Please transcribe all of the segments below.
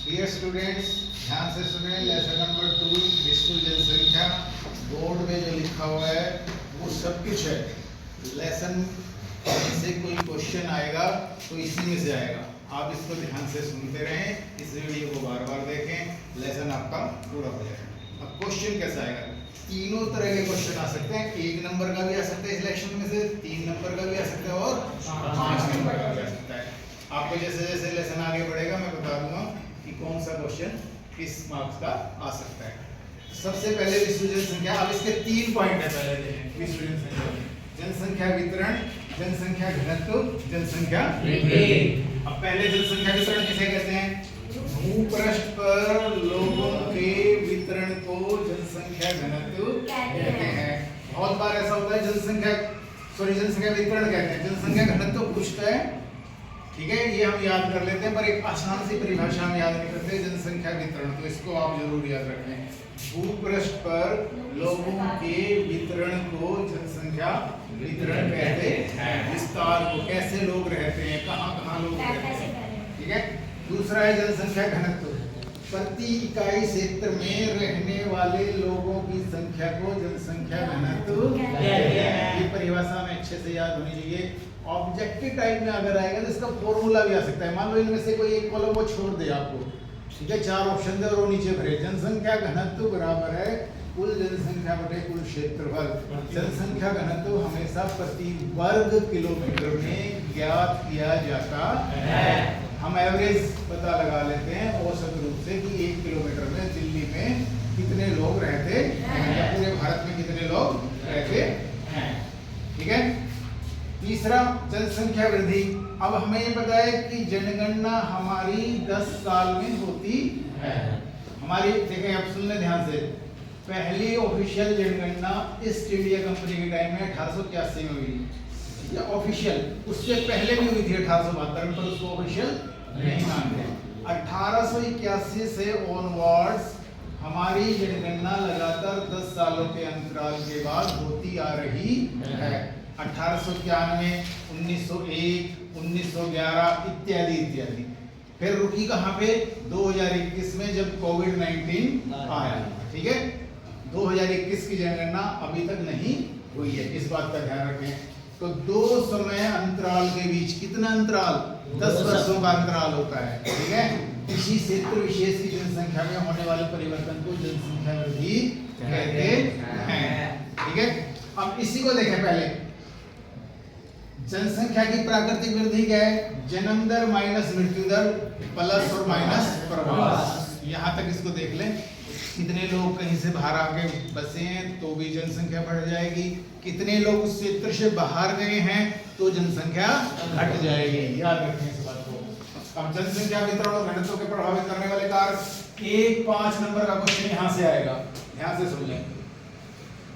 Dear students, ध्यान से सुने। लेसन नंबर 2 विश्व जनसंख्या। बोर्ड में जो लिखा हुआ है वो सब कुछ है। लेसन से कोई क्वेश्चन आएगा तो इसी में से आएगा। आप इसको ध्यान से सुनते रहें, इस वीडियो को बार बार देखें, लेसन आपका पूरा हो जाएगा। अब क्वेश्चन कैसा आएगा? तीनों तरह के क्वेश्चन आ सकते हैं। 1 नंबर का भी आ सकता है सिलेक्शन में से, 3 नंबर का भी आ सकता है और 5 नंबर का भी आ सकता है। आपको जैसे जैसे लेसन आगे बढ़ेगा मैं बता दूंगा कि कौन सा क्वेश्चन किस मार्क्स का आ सकता है। सबसे पहले विश्व जनसंख्या। अब इसके 3 पॉइंट है। पहले देखें विश्व जनसंख्या, जनसंख्या वितरण, जनसंख्या घनत्व, जनसंख्या वृद्धि। अब पहले जनसंख्या वितरण किसे कहते हैं? भूपृष्ठ पर लोगों के वितरण को जनसंख्या घनत्व कहते हैं। बहुत बार ऐसा होता है जनसंख्या वितरण कहते हैं, जनसंख्या घनत्व पूछता है। ठीक है, ये हम याद कर लेते हैं, पर एक आसान सी परिभाषा हम याद नहीं करते जनसंख्या वितरण, तो इसको आप जरूर याद रखें। भूपृष्ठ पर लोगों के वितरण को जनसंख्या वितरण कहते हैं। विस्तार को, कैसे लोग रहते हैं, कहाँ लोग रहते हैं। ठीक है। दूसरा है जनसंख्या घनत्व, प्रति इकाई क्षेत्र में रहने वाले लोगों की संख्या को जनसंख्या घनत्व कहते हैं। ये परिभाषा हमें अच्छे से याद होनी चाहिए। ऑब्जेक्टिव टाइप में अगर आएगा तो इसका फॉर्मूला भी आ सकता है। मान लो इनमें से कोई एक कॉलम वो छोड़ दे आपको, ठीक है, 4 ऑप्शन दे और वो नीचे भरे। जनसंख्या घनत्व बराबर है कुल जनसंख्या बटे कुल क्षेत्रफल। जनसंख्या घनत्व हमेशा प्रति वर्ग किलोमीटर में ज्ञात किया जाता है। हम एवरेज पता लगा लेते हैं औसत रूप से कि 1 किलोमीटर में दिल्ली में कितने लोग रहते हैं या पूरे भारत में कितने लोग रहते हैं। ठीक है। तीसरा जनसंख्या वृद्धि। अब हमें ये पता है कि जनगणना हमारी 10 साल में होती है। हमारी, देखें अब सुन लें ध्यान से, पहली ऑफिशियल जनगणना ईस्ट इंडिया कंपनी के टाइम में 1881 में हुई या ऑफिशियल, उससे पहले भी हुई थी 1872 में, पर उसको ऑफिशियल नहीं मानते। 1881 से ऑनवर्ड्स हमारी जनगणना लगातार 10 सालों के अंतराल के बाद होती आ रही है। 1891, 1901, 1911 इत्यादि इत्यादि। फिर रुकी कहाँ पे? 2021 में जब कोविड-19 आया। ठीक है, 2021 की जनगणना अभी तक नहीं हुई है, इस बात का ध्यान रखें। तो 2 समय अंतराल के बीच कितना अंतराल? 10 वर्षों का अंतराल होता है। ठीक है, किसी क्षेत्र विशेष की जनसंख्या में होने वाले परिवर्तन को जनसंख्या वृद्धि कहते हैं। ठीक है। अब इसी को देखें पहले। जनसंख्या की प्राकृतिक वृद्धि क्या है? जन्म दर माइनस मृत्यु दर प्लस और माइनस प्रवास। यहाँ तक इसको देख लें। कितने लोग कहीं से बाहर आके बसे हैं तो भी जनसंख्या बढ़ जाएगी, कितने लोग उस क्षेत्र से बाहर गए हैं तो जनसंख्या घट जाएगी। याद रखें इस बात को। अब जनसंख्या वितरण और घनत्व के प्रभावित करने वाले कारक, 1-5 नंबर का क्वेश्चन यहाँ से आएगा। ध्यान से सुन लें।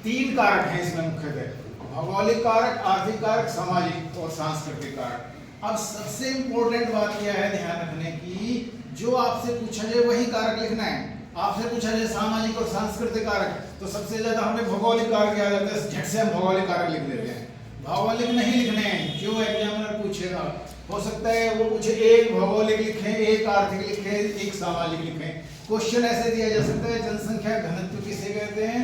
3 कारक हैं इसमें मुख्यतः: भौगोलिक कारक, आर्थिक कारक, सामाजिक और सांस्कृतिक कारक। अब सबसे इंपॉर्टेंट बात यह है ध्यान रखने की, जो आपसे पूछा जाए वही कारक लिखना है। आपसे पूछा जाए सामाजिक और सांस्कृतिक कारक तो सबसे ज्यादा हमें भौगोलिक कारक याद आता है, झट से हम भौगोलिक कारक लिख लेते हैं। भौगोलिक नहीं लिखने हैं, जो एग्जामिनर पूछेगा हो सकता है वो पूछे 1 भौगोलिक लिखें, 1 आर्थिक लिखें, 1 सामाजिक लिखें। क्वेश्चन ऐसे दिया जा सकता है, जनसंख्या घनत्व किसे कहते हैं?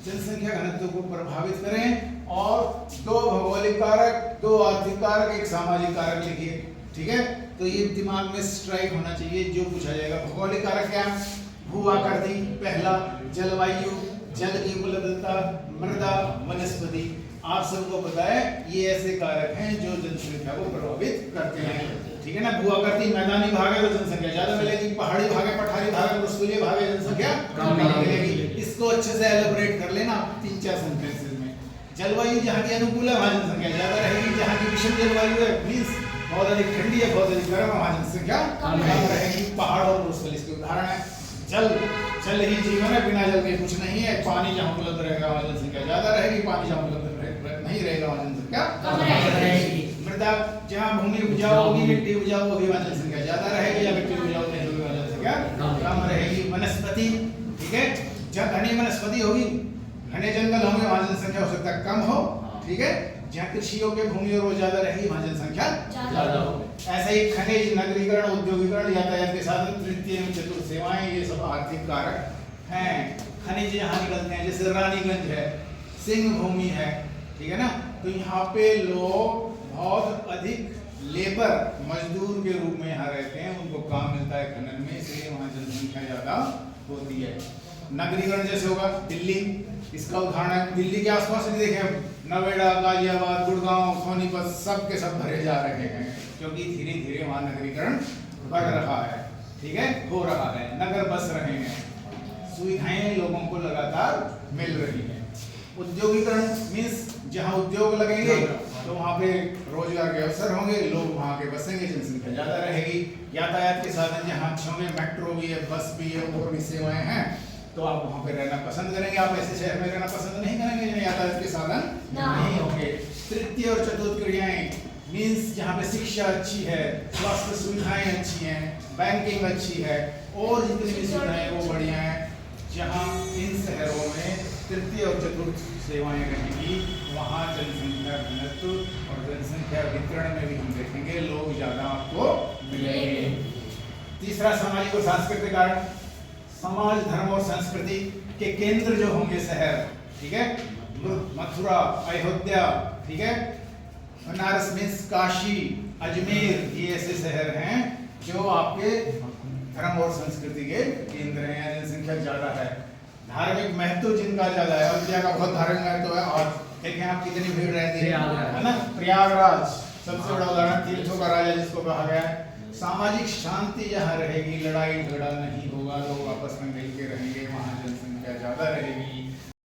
जनसंख्या घनत्व को प्रभावित करें और 2 भौगोलिक कारक, 2 आर्थिक कारक, 1 सामाजिक कारक लिखिए। ठीक है, तो ये दिमाग में स्ट्राइक होना चाहिए जो पूछा जाएगा। भौगोलिक कारक क्या? भू आकृति पहला, जलवायु, जल की उपलब्धता, मृदा, वनस्पति। आप सबको पता है ये ऐसे कारक हैं जो जनसंख्या को प्रभावित करते हैं। ठीक है ना। भू आकृति, मैदानी भाग है तो जनसंख्या ज्यादा मिलेगी, पहाड़ी भाग है, पठारी भाग है, रसोई भाग है, जनसंख्या कम मिलेगी। इसको अच्छे से एलाबोरेट कर लेना 3-4 सेंटेंसेस में। जलवायु जहाँ की अनुकूल है वहाँ जनसंख्या ज्यादा रहेगी, जहाँ की विषम जलवायु है, मींस बहुत अधिक ठंडी है, बहुत अधिक गर्म है, वहाँ जनसंख्या कम रहेगी। पहाड़ और भूस्थल इसके उदाहरण है। जल ही जीवन है, बिना जल के कुछ नहीं है। पानी जहाँ उपलब्ध रहेगा वहाँ जनसंख्या ज्यादा रहेगी, पानी जहाँ उपलब्ध नहीं रहेगा वहाँ जनसंख्या कम रहेगी। मृदा, जहाँ भूमि उपजाऊ होगी, मिट्टी उपजाऊ होगी, वहाँ जनसंख्या ज्यादा रहेगी, या मिट्टी उपजाऊ नहीं होगी वहाँ जनसंख्या कम रहेगी। वनस्पति, ठीक है, जहाँ घनी वनस्पति होगी, घने जंगल होंगे, वहाँ जनसंख्या हो सकता है कम हो। ठीक है, जहाँ कृषि योग्य भूमि और वो ज्यादा रहेगी, वहाँ जनसंख्या ज्यादा हो। ऐसे ही खनिज, नगरीकरण, औद्योगिकरण, यातायात के साधन, तृतीय एवं चतुर्थ सेवाएं, ये सब आर्थिक कारक हैं। खनिज यहाँ निकलते हैं, जैसे रानीगंज है, सिंह भूमि है, ठीक है ना। तो यहाँ पे लोग बहुत अधिक लेबर, मजदूर के रूप में यहाँ रहते हैं, उनको काम मिलता है खनन में, इसलिए वहाँ जनसंख्या ज्यादा होती है। नगरीकरण जैसे होगा दिल्ली, इसका उदाहरण है, दिल्ली के आसपास भी देखें, नोएडा, गाजियाबाद, गुड़गांव, सोनीपत, सब के सब भरे जा रहे हैं, क्योंकि धीरे धीरे वहाँ नगरीकरण बढ़ रहा है, ठीक है, हो रहा है, नगर बस रहे हैं, सुविधाएं लोगों को लगातार मिल रही हैं। औद्योगिकरण मीन्स जहाँ उद्योग लगेंगे तो वहाँ पे रोजगार के अवसर होंगे, लोग वहाँ के बसेंगे, जनसंख्या ज्यादा रहेगी। यातायात के साधन जहाँ अच्छे होंगे, मेट्रो भी है, बस भी है, और भी सेवाएं हैं, तो आप वहाँ पे रहना पसंद करेंगे। आप ऐसे शहर में रहना पसंद नहीं करेंगे जहाँ यातायात के साधन नहीं होंगे। तृतीय और चतुर्थ क्रियाएं मीन्स जहाँ पे शिक्षा अच्छी है, स्वास्थ्य सुविधाएं अच्छी हैं, बैंकिंग अच्छी है, और जितनी भी सुविधाएं वो बढ़िया हैं। जहाँ इन शहरों में तृतीय और चतुर्थ सेवाएं रहेंगी, वहाँ जनसंख्या घनत्व और जनसंख्या वितरण में भी हम देखेंगे लोग ज्यादा आपको मिलेंगे। तीसरा सामाजिक और सांस्कृतिक कारण, समाज, धर्म और संस्कृति के केंद्र जो होंगे शहर, ठीक है, मथुरा, अयोध्या, ठीक है, बनारस मीन्स काशी, अजमेर, ये ऐसे शहर हैं जो आपके धर्म और संस्कृति के केंद्र हैं, जनसंख्या ज्यादा है। धार्मिक महत्व जिनका ज्यादा है, अयोध्या का बहुत धार्मिक महत्व है, और देखें आप कितनी भीड़ रहती है ना, प्रयागराज सबसे बड़ा उदाहरण, तीर्थों का राजा जिसको कहा गया है। सामाजिक शांति जहाँ रहेगी, लड़ाई झगड़ा नहीं होगा, लोग आपस में मिल के रहेंगे, वहाँ जनसंख्या ज्यादा रहेगी।